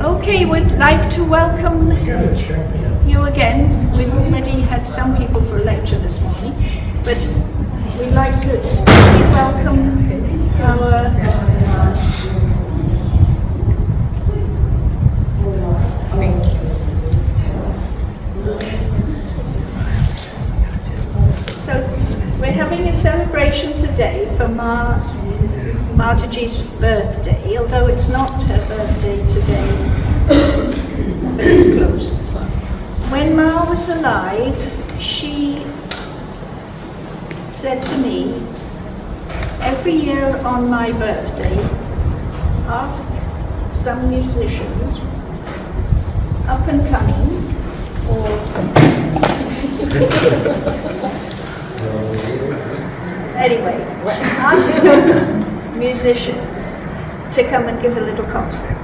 Okay, we'd like to welcome you again. We've already had some people for a lecture this morning, but we'd like to especially welcome our so we're having a celebration today for Mataji's birthday, although it's not her birthday today, but it's close. When Ma was alive, she said to me, every year on my birthday, ask some musicians, up and coming, or anyway, ask some musicians to come and give a little concert.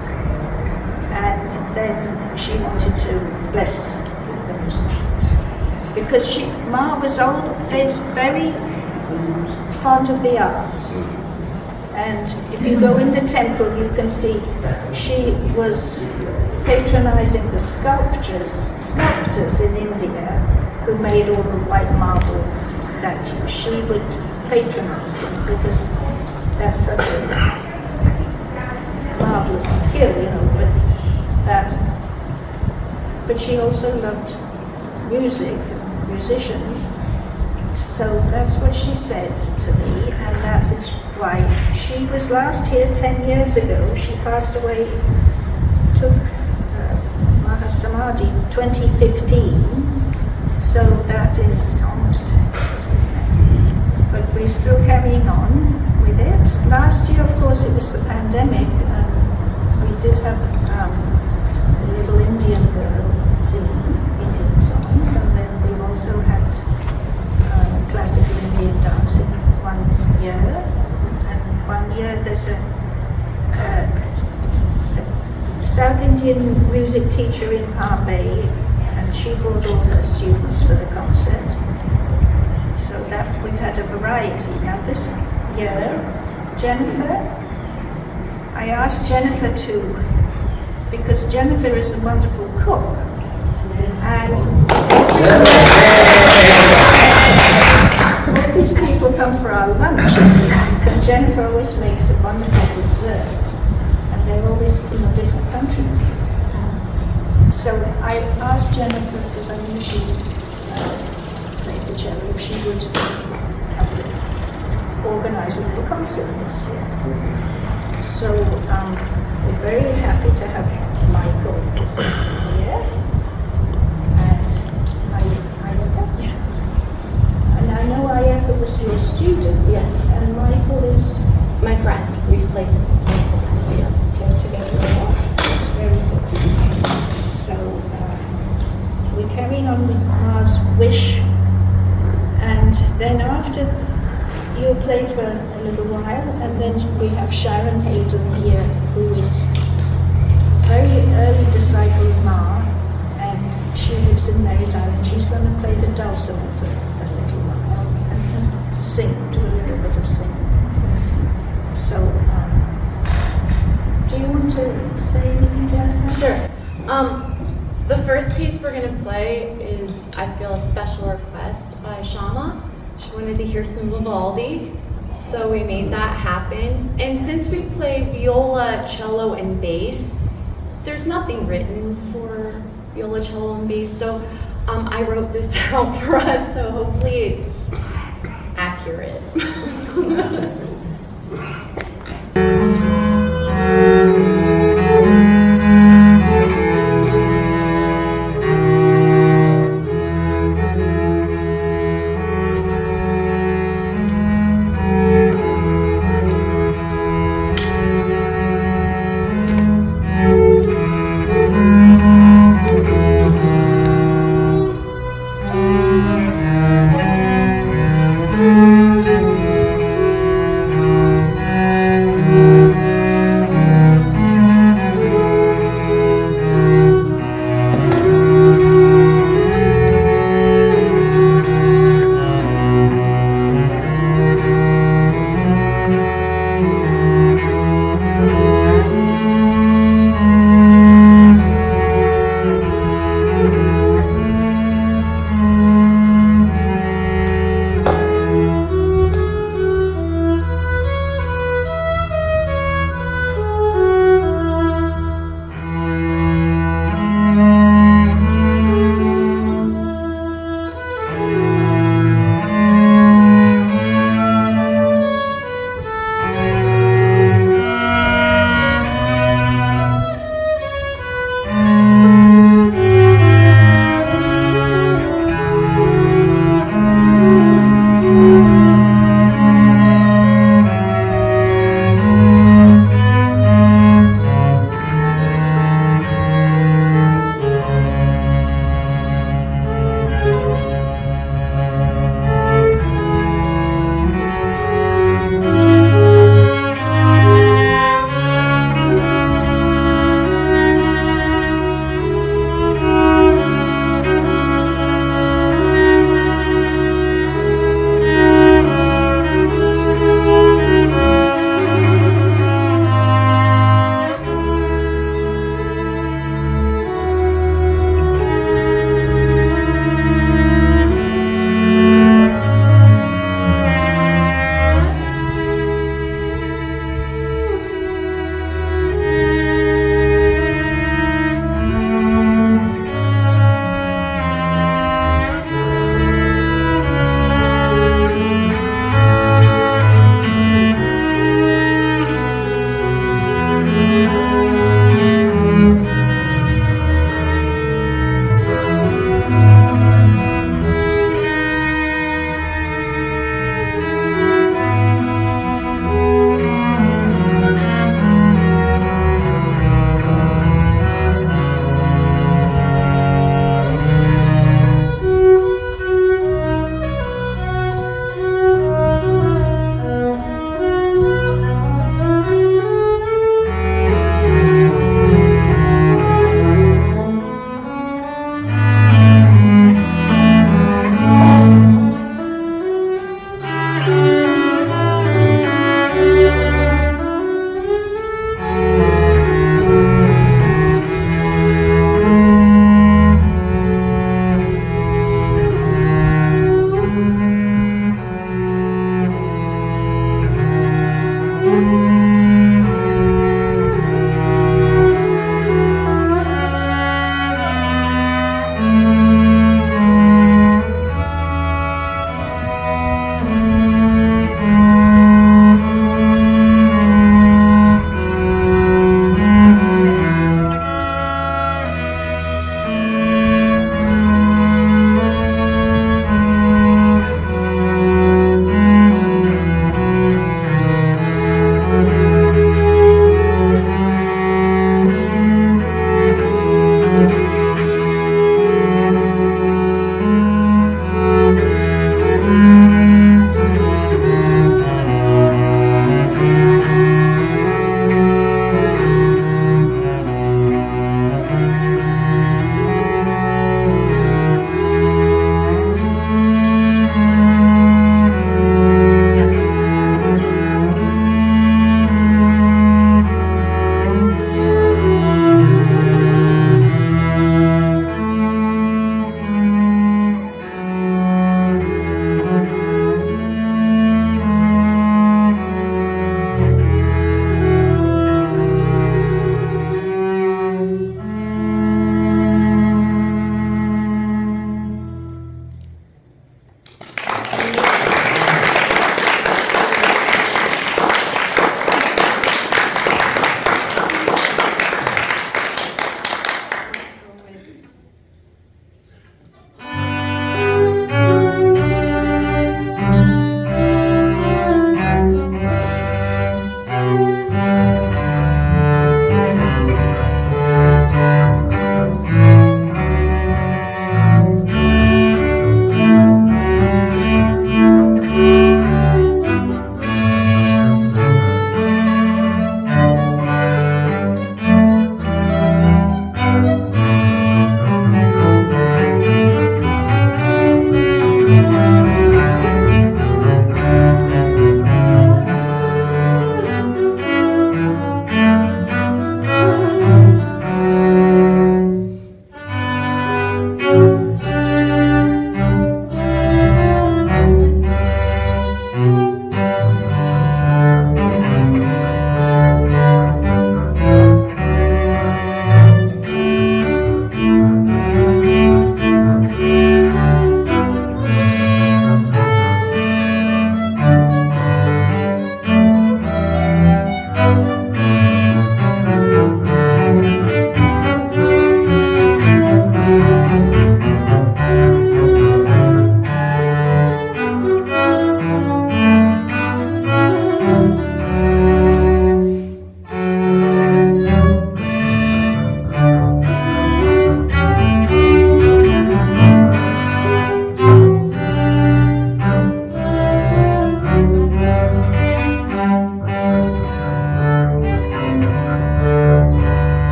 And then she wanted to bless the musicians. Because Ma was always very fond of the arts. And if you go in the temple, you can see she was patronizing the sculptors in India who made all the white marble statues. She would patronize them because that's such a marvelous skill, but she also loved music, musicians. So that's what she said to me, and that is why she was last here 10 years ago. She passed away, took Mahasamadhi in 2015, so that is almost 10 years, isn't it? But we're still carrying on with it. Last year, of course, it was the pandemic, and we did have a little Indian girl sing Indian songs, and then we also had classical Indian dancing 1 year. And 1 year there's a South Indian music teacher in Bombay, and she brought all her students for the concert. So that we've had a variety. Now this year, Jennifer, I asked Jennifer because Jennifer is a wonderful cook, and all these people come for our lunch, and Jennifer always makes a wonderful dessert, and they're always from a different country. So I asked Jennifer, because I knew she played the cello, if she would organize a little concert this year. So we're very happy to have Michael with us here, and Ayaka. Yes. And I know Ayaka was your student. Yes. And Michael is my friend. We've played multiple times together. Came together a lot. It's very good. So we're carrying on with Ma's wish, and then after you'll play for a little while, and then we have Sharon Hayden here, who is a very early disciple of Ma, and she lives in Merritt Island. She's going to play the dulcimer for a little while and sing, do a little bit of singing. So, do you want to say anything, Jennifer? Sure. The first piece we're going to play is I Feel a Special Request by Shama. She wanted to hear some Vivaldi, so we made that happen. And since we play viola, cello, and bass, there's nothing written for viola, cello, and bass, so I wrote this out for us, so hopefully it's accurate.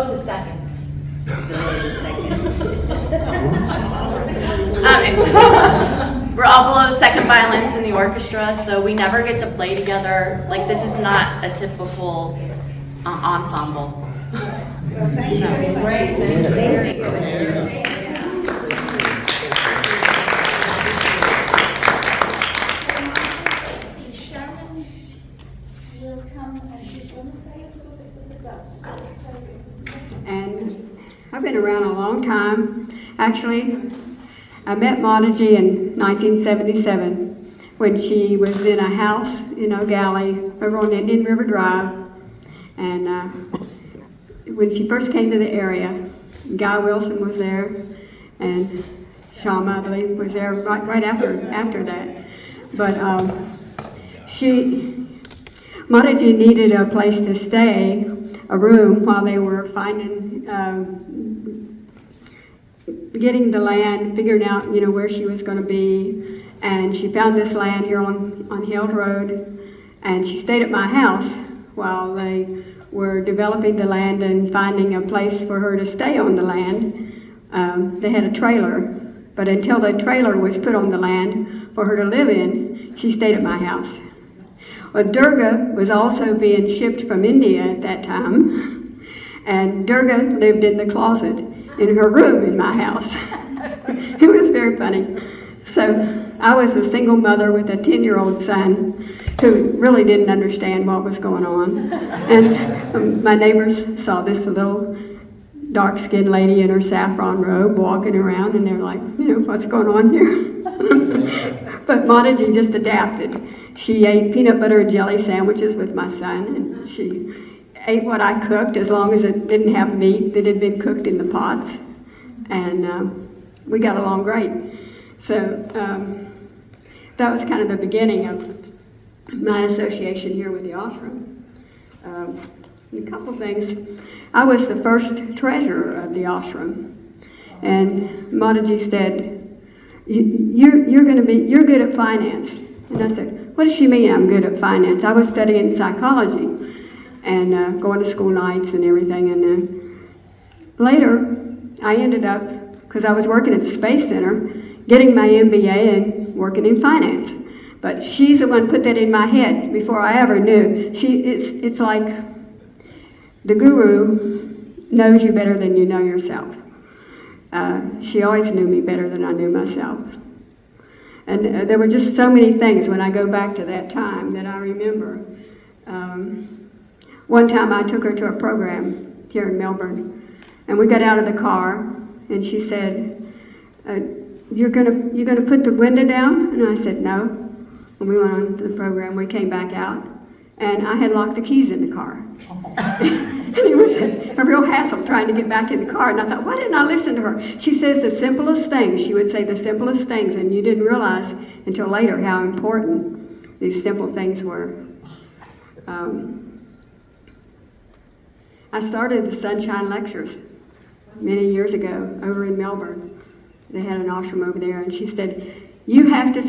the seconds. We're all below second violins in the orchestra, so we never get to play together. Like, this is not a typical ensemble. Well, thank you very much. Let's see, Sharon will come and she's going to play a little bit with the dust. And I've been around a long time. Actually, I met Mataji in 1977 when she was in a house in O'Galley over on Indian River Drive. And when she first came to the area, Guy Wilson was there, and Shama, I believe, was there right after that. But Mataji needed a place to stay, a room, while they were finding, getting the land, figuring out, where she was going to be. And she found this land here on Hill Road, and she stayed at my house while they were developing the land and finding a place for her to stay on the land. They had a trailer, but until the trailer was put on the land for her to live in, she stayed at my house. Well, Durga was also being shipped from India at that time, and Durga lived in the closet in her room in my house. It was very funny. So I was a single mother with a 10-year-old son who really didn't understand what was going on. And my neighbors saw this little dark-skinned lady in her saffron robe walking around, and they're like, what's going on here? But Mataji just adapted. She ate peanut butter and jelly sandwiches with my son, and she ate what I cooked as long as it didn't have meat that had been cooked in the pots. And we got along great. So that was kind of the beginning of my association here with the ashram. A couple things. I was the first treasurer of the ashram, and Mataji said, "You're good at finance." And I said, "What does she mean I'm good at finance?" I was studying psychology and going to school nights and everything. And later, I ended up, because I was working at the Space Center, getting my MBA and working in finance. But she's the one put that in my head before I ever knew. It's like the guru knows you better than you know yourself. She always knew me better than I knew myself. And there were just so many things when I go back to that time that I remember. One time I took her to a program here in Melbourne, and we got out of the car, and she said, you're gonna put the window down? And I said, no. And we went on to the program. We came back out, and I had locked the keys in the car. And it was a real hassle trying to get back in the car. And I thought, why didn't I listen to her? She says the simplest things. She would say the simplest things, and you didn't realize until later how important these simple things were. I started the Sunshine Lectures many years ago over in Melbourne. They had an ashram over there, and she said, you have to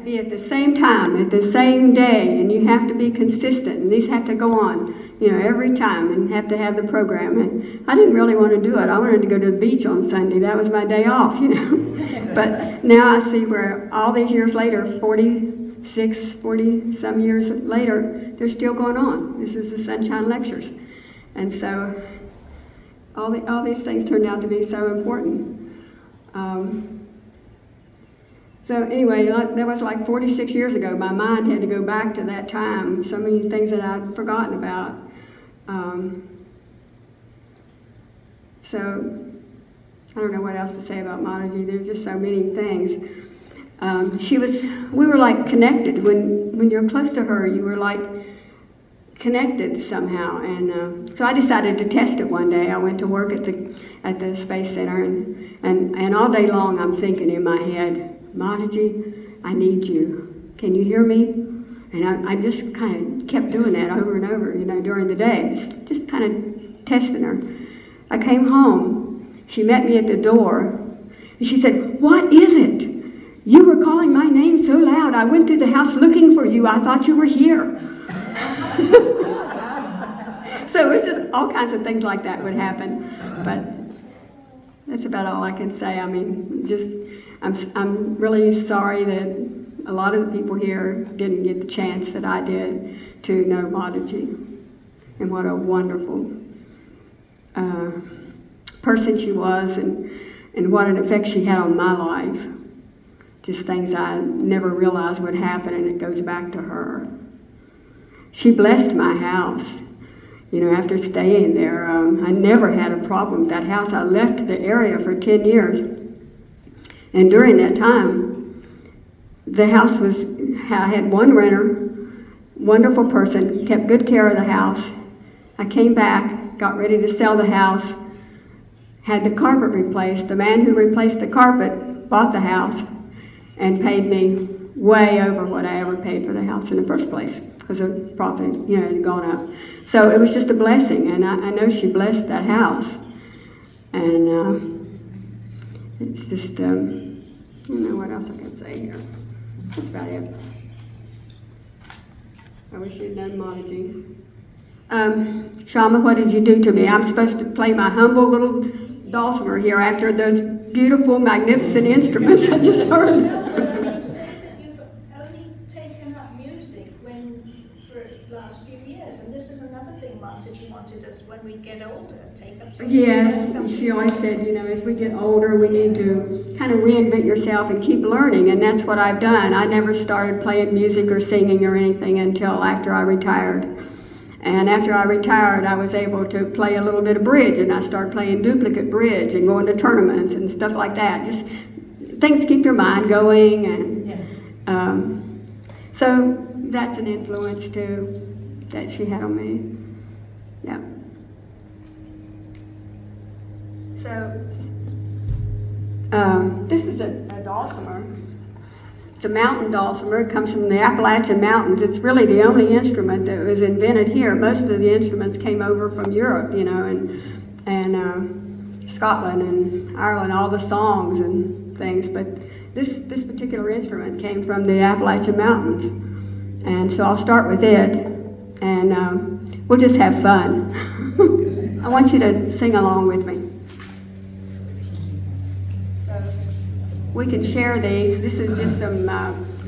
be at the same time, at the same day, and you have to be consistent, and these have to go on, every time, and have to have the program. And I didn't really want to do it. I wanted to go to the beach on Sunday. That was my day off, But now I see where all these years later, 40 some years later, they're still going on. This is the Sunshine Lectures. And so all these things turned out to be so important. So anyway, that was like 46 years ago. My mind had to go back to that time. So many things that I'd forgotten about. So I don't know what else to say about Mataji. There's just so many things. We were like connected. When you're close to her, you were like connected somehow. And so I decided to test it one day. I went to work at the Space Center, and all day long I'm thinking in my head, Mataji, I need you. Can you hear me? And I just kind of kept doing that over and over, during the day, just kind of testing her. I came home. She met me at the door, and she said, what is it? You were calling my name so loud. I went through the house looking for you. I thought you were here. So So it's just all kinds of things like that would happen. But that's about all I can say. I mean, just I'm really sorry that a lot of the people here didn't get the chance that I did to know Mataji, and what a wonderful person she was, and what an effect she had on my life. Just things I never realized would happen, and it goes back to her. She blessed my house. You know, after staying there, I never had a problem with that house. I left the area for 10 years. And during that time, the house I had one renter, wonderful person, kept good care of the house. I came back, got ready to sell the house, had the carpet replaced. The man who replaced the carpet bought the house and paid me way over what I ever paid for the house in the first place, because the profit, had gone up. So it was just a blessing, and I know she blessed that house. And it's just, I don't know what else I can say here. That's about it. I wish you'd known Mataji. Shama, what did you do to me? I'm supposed to play my humble little dulcimer here after those beautiful, magnificent instruments I just heard. No, you said that you've only taken up music for the last few years, and this is another thing Mataji wanted us when we get older, take up something. Yes, she always said, as we get older, we need to kind of reinvent yourself and keep learning, and that's what I've done. I never started playing music or singing or anything until after I retired. And after I retired, I was able to play a little bit of bridge, and I started playing duplicate bridge and going to tournaments and stuff like that. Just things to keep your mind going, and Yes. So that's an influence too that she had on me. Yeah. So this is a dulcimer. It's a mountain dulcimer. It comes from the Appalachian Mountains. It's really the only instrument that was invented here. Most of the instruments came over from Europe, and Scotland and Ireland, all the songs and things. But this particular instrument came from the Appalachian Mountains. And so I'll start with it, and we'll just have fun. I want you to sing along with me. We can share these. This is just some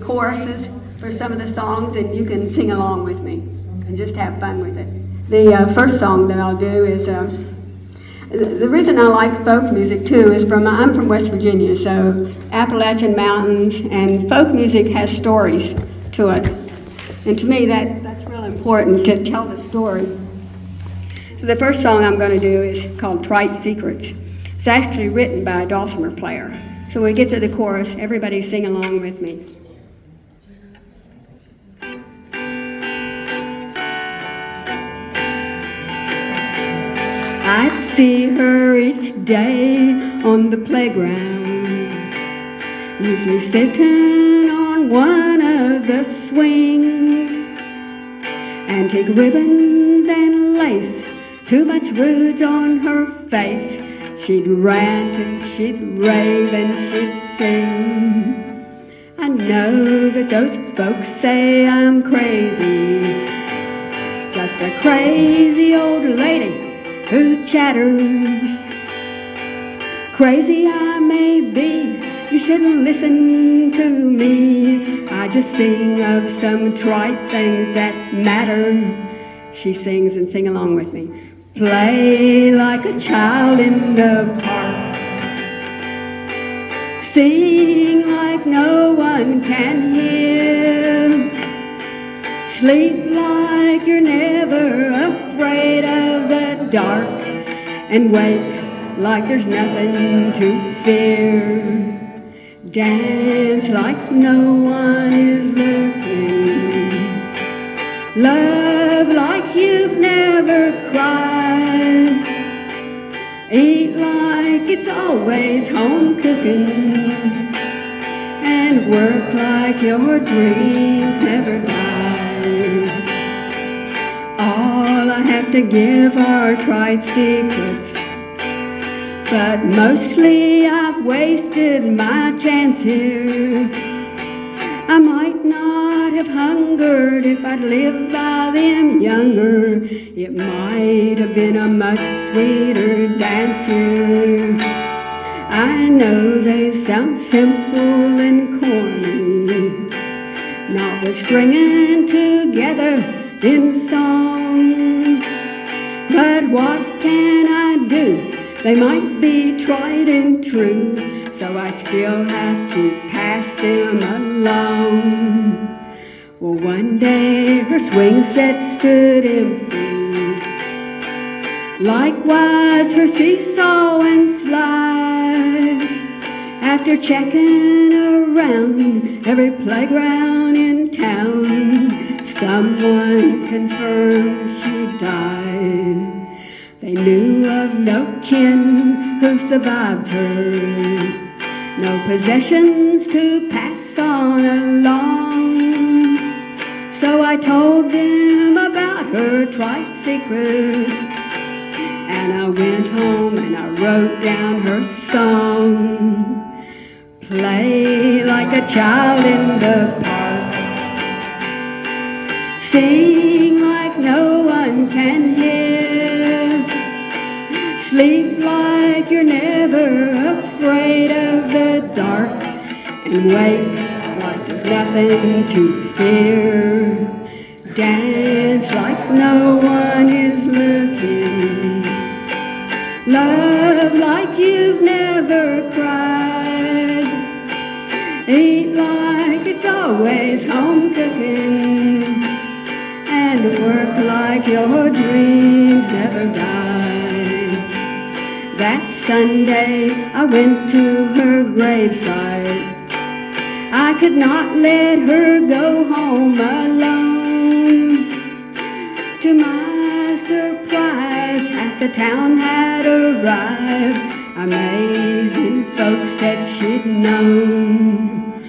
choruses for some of the songs, and you can sing along with me and just have fun with it. The first song that I'll do is, the reason I like folk music too is I'm from West Virginia, so Appalachian Mountains, and folk music has stories to it. And to me that's real important, to tell the story. So the first song I'm going to do is called Trite Secrets. It's actually written by a dulcimer player. So when we get to the chorus, everybody sing along with me. I'd see her each day on the playground, usually sitting on one of the swings. Antique ribbons and lace, too much rouge on her face. She'd rant and she'd rave and she'd sing. I know that those folks say I'm crazy, just a crazy old lady who chatters. Crazy I may be, you shouldn't listen to me. I just sing of some trite things that matter. She sings, and sing along with me. Play like a child in the park, sing like no one can hear, sleep like you're never afraid of the dark, and wake like there's nothing to fear. Dance like no one is looking, love like you've never cried, eat like it's always home cooking, and work like your dreams never die. All I have to give are trite secrets, but mostly I've wasted my chance here. I might not have hungered if I'd lived by them younger. It might have been a much sweeter dancer. I know they sound simple and corny, not with stringing together in song. But what can I do? They might be tried and true, so I still have to pass them along. Well, one day her swing set stood empty, likewise her seesaw and slide. After checking around every playground in town, someone confirmed she died. They knew of no kin who survived her, no possessions to pass on along. So I told them about her trite secret, and I went home and I wrote down her song. Play like a child in the park, sing like no one can hear, sleep like you're never afraid of the dark, and wake like there's nothing to fear. Dance like no one is looking, love like you've never cried, eat like it's always home cooking, and work like your dreams never die. That Sunday I went to her graveside. I could not let her go home alone. To my surprise, half the town had arrived, amazing folks that she'd known.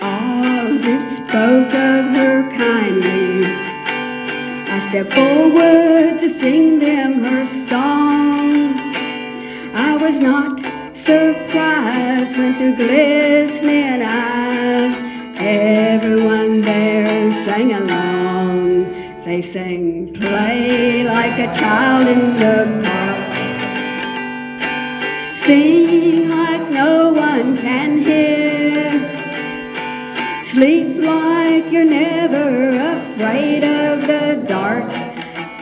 All of it spoke of her kindly. I stepped forward to sing them her song. I was not surprised when through glistening eyes everyone there sang along. They sang, play like a child in the park, sing like no one can hear, sleep like you're never afraid of the dark,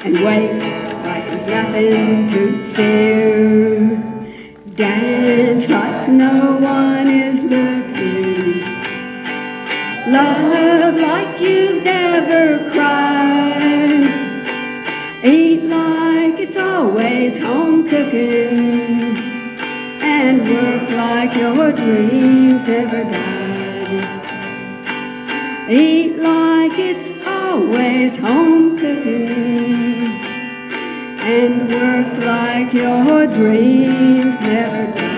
and wake like there's nothing to fear. Dance like no one is looking, love like you've never cried, eat like it's always home cooking, and work like your dreams never died. Eat like it's always home cooking, and work like your dreams never die.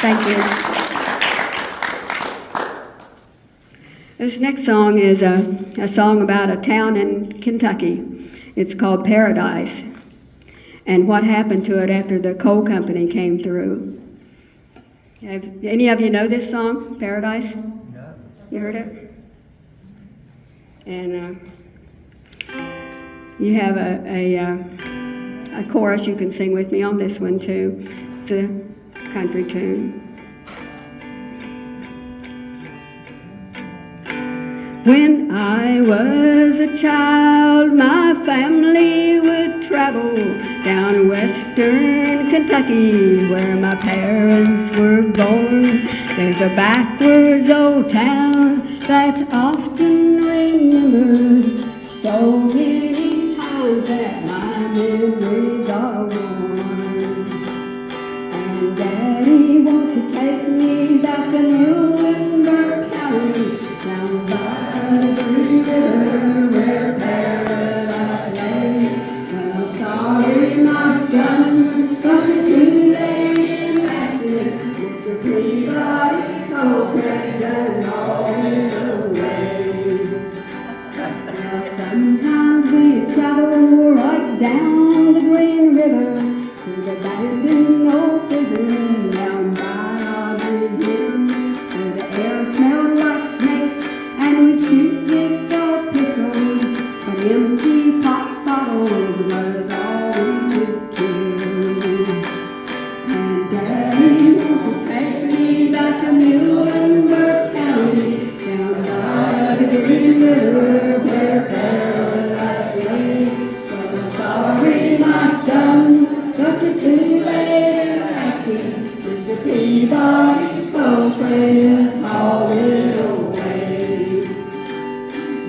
Thank you. This next song is a song about a town in Kentucky. It's called Paradise, and what happened to it after the coal company came through. Any of you know this song, Paradise? No. You heard it? And you have a chorus you can sing with me on this one too. It's a country tune. When I was a child, my family would travel down western Kentucky, where my parents were born. There's a backwards old town that's often remembered, so many times that my memories are worn. And Daddy wants to take me back to Muhlenberg County, down by the Green River where paradise lay. Well, I'm sorry, my son, but it's too late in lasting. Mr. Peabody's so great as always away. Well, sometimes we travel right down the Green River to the abandoned old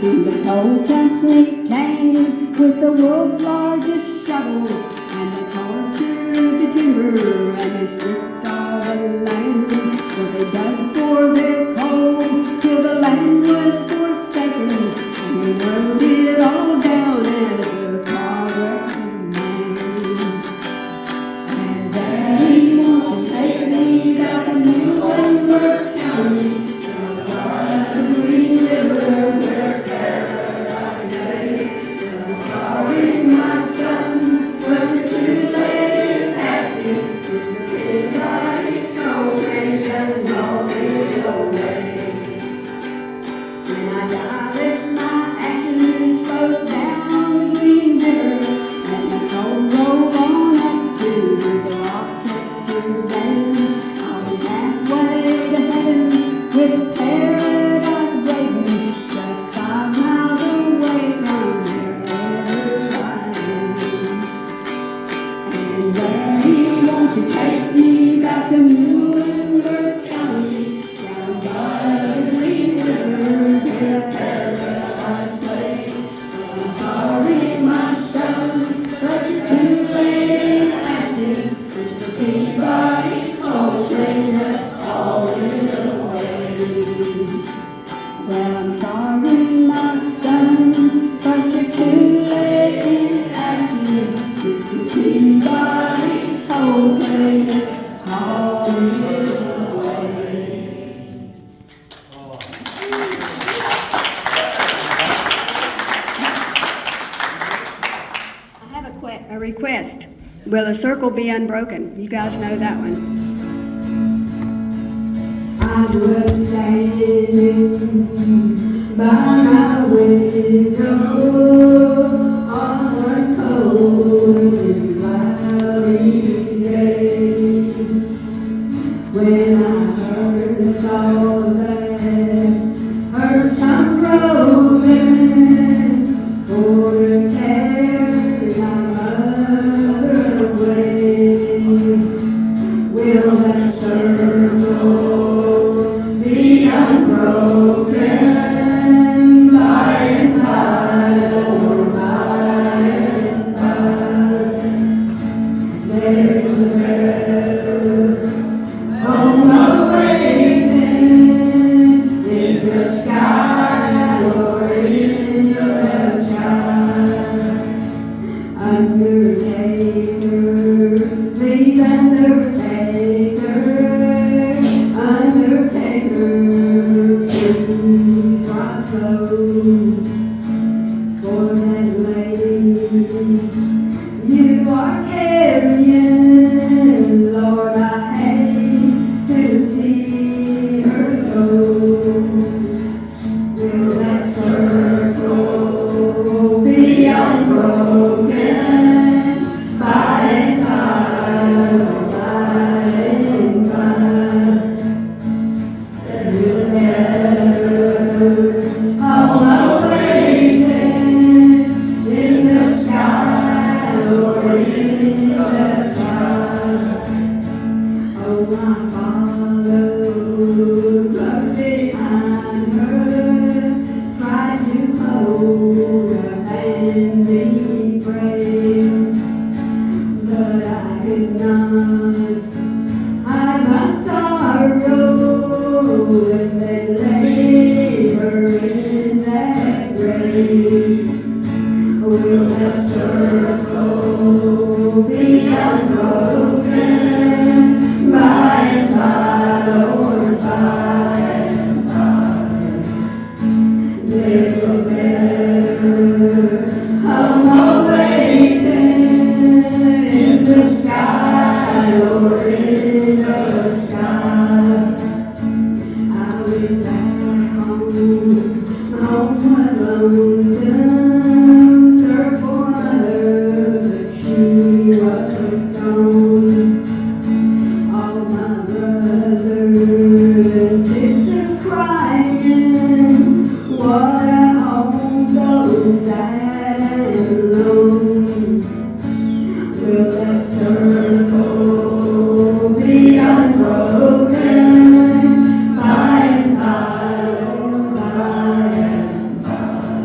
And the coal company came with the world's largest shovel, and they tortured the timber, and they stripped all the land. So they dug for their coal till the land was forsaken, and they wrote it all down as the progress of man. And Daddy wants to take me back to Muhlenberg County, down by the Green River where paradise lay. I'm sorry, my son, but you're too late to pass it. It's the midnight snow train that's rolling away. When I die, let my ashes float down the Green River, and the cold roll on up to the Rochester Bay. I'll be halfway to heaven with paradise waiting, just 5 miles away from wherever I am. And Daddy, won't you take me back to Muhlenberg County, down by the Green River where paradise lay. I'm sorry, my son, but you're too late in asking. It's the Peabody's coal train that's hauling away. Well, I'm sorry, my son, but you're too late in asking. It's the Peabody's coal train that's hauling away. I have a request. Will the circle be unbroken? You guys know that one. I was standing by my window on a cold and cloudy day, when I heard all that, heard some rolling for to carry my mother away. Will that circle be unbroken by and by, or by and by? There's a better home awaiting in the sky, or in the sky. Undertaker, please undertaker, undertaker, please rise slow for that lady you are carrying. Lord, I hate to see her go. Will that circle be unbroken by and by, there's a better home awaiting in the sky, or in the sky. Oh, my Father, close behind her, tried to hold her hand and pray, but I could not hide my sorrow, and they laid her in that grave. Will that circle be unbroken by and by, or by and by? There's a better home awaiting in the sky, or in the sky. I went back home alone, searched for mother, but she was gone. All my brothers and sisters crying, what a home so sad and lone. Will that circle be unbroken by and by, oh by and by?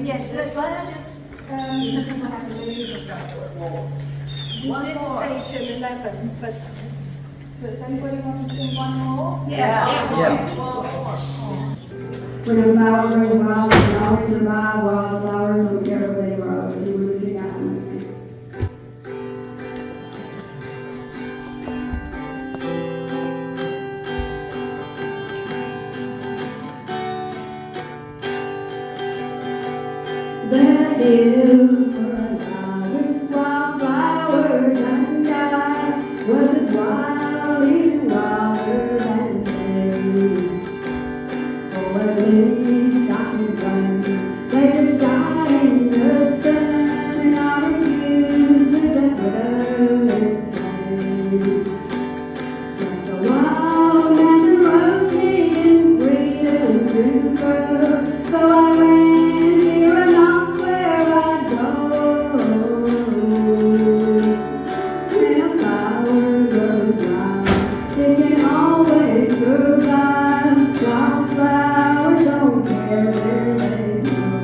Yes, let's just, you did say till 11, but does anybody want to sing one more? When a flower grows wild, and always survive wildflowers, don't care where they grow. If you want to sing out one thing. There is a with wildflowers and die was as wild, even wilder than days. For a lady stockings run, they just die in the sun, and I refuse to death without a place. Just a wild man who rose me in freedom to grow, so I ran here and not where I go. When a flower grows wild, it can always survive. Wildflowers don't care where they grow.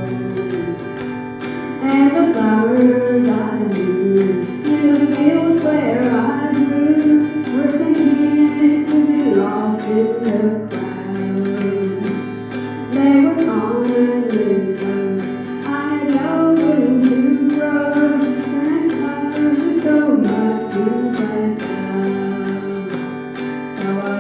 And the flowers I knew in the fields where I grew were content to be lost in the crowd. They were common livers. I had no room to grow, and hard to go much to plant out. So I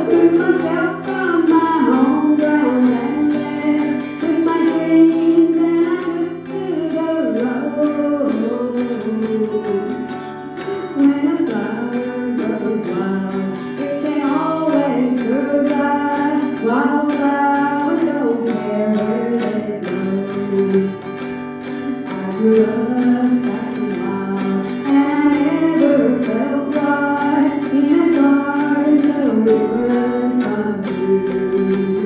uprooted myself from my home ground and there with my dreams, and I took to the road. When a flower grows wild, it can always survive. Wildflowers don't care where they grow. I grew up fast and wild, and I never felt right in a garden so different from you.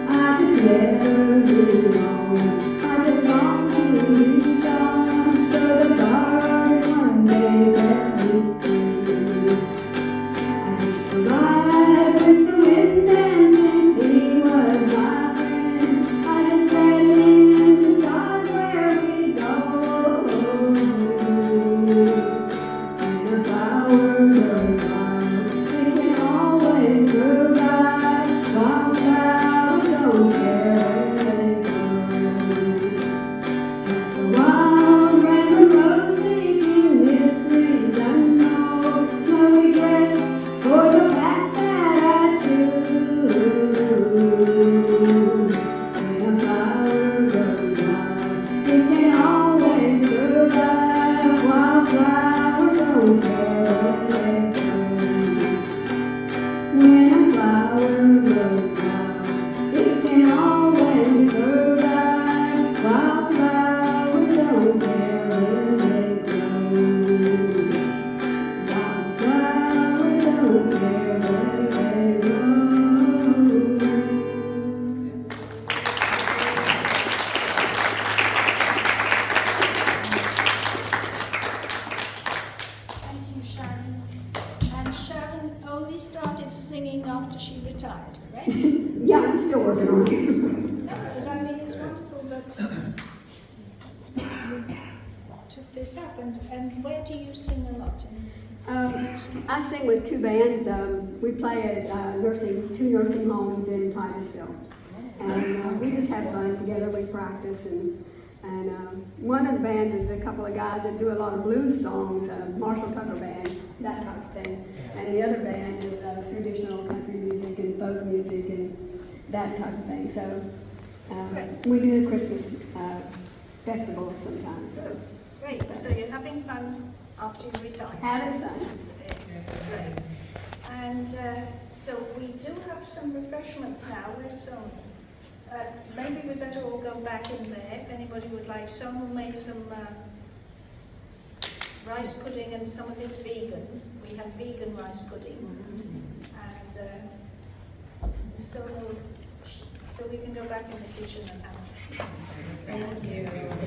I just never grew on. I just longed to be gone, so the garden one day set me free. I used to ride with the wind, and since he was my friend, I just let him decide where we'd go. When a flower grows wild, it can always survive. Wildflowers don't care where they go. Just a wild random rose seeking mysteries unknown. No regrets for the path that I choose. When a flower grows wild, it can always survive. Wildflowers don't care where they go. When a flower grows wild, it can always survive. Wildflowers don't care where they grow. Wildflowers don't care where they grow. Thank you, Sharon. And Sharon only started singing after she retired, correct? Yeah, I'm still working on it. No, but I mean, it's wonderful that you took this up. And where do you sing a lot? I sing with two bands. We play at two nursing homes in Titusville, and we just have fun together. We practice, and one of the bands is a couple of guys that do a lot of blues songs, Marshall Tucker band, that type of thing, and the other band is traditional country music and folk music and that type of thing. So we do the Christmas festivals sometimes. So Great. So you're having fun after you retire. having fun. Great. And so we do have some refreshments now. There's some. Maybe we better all go back in there if anybody would like. Someone made some rice pudding, and some of it's vegan. We have vegan rice pudding, and so we can go back in the kitchen and have. Thank you.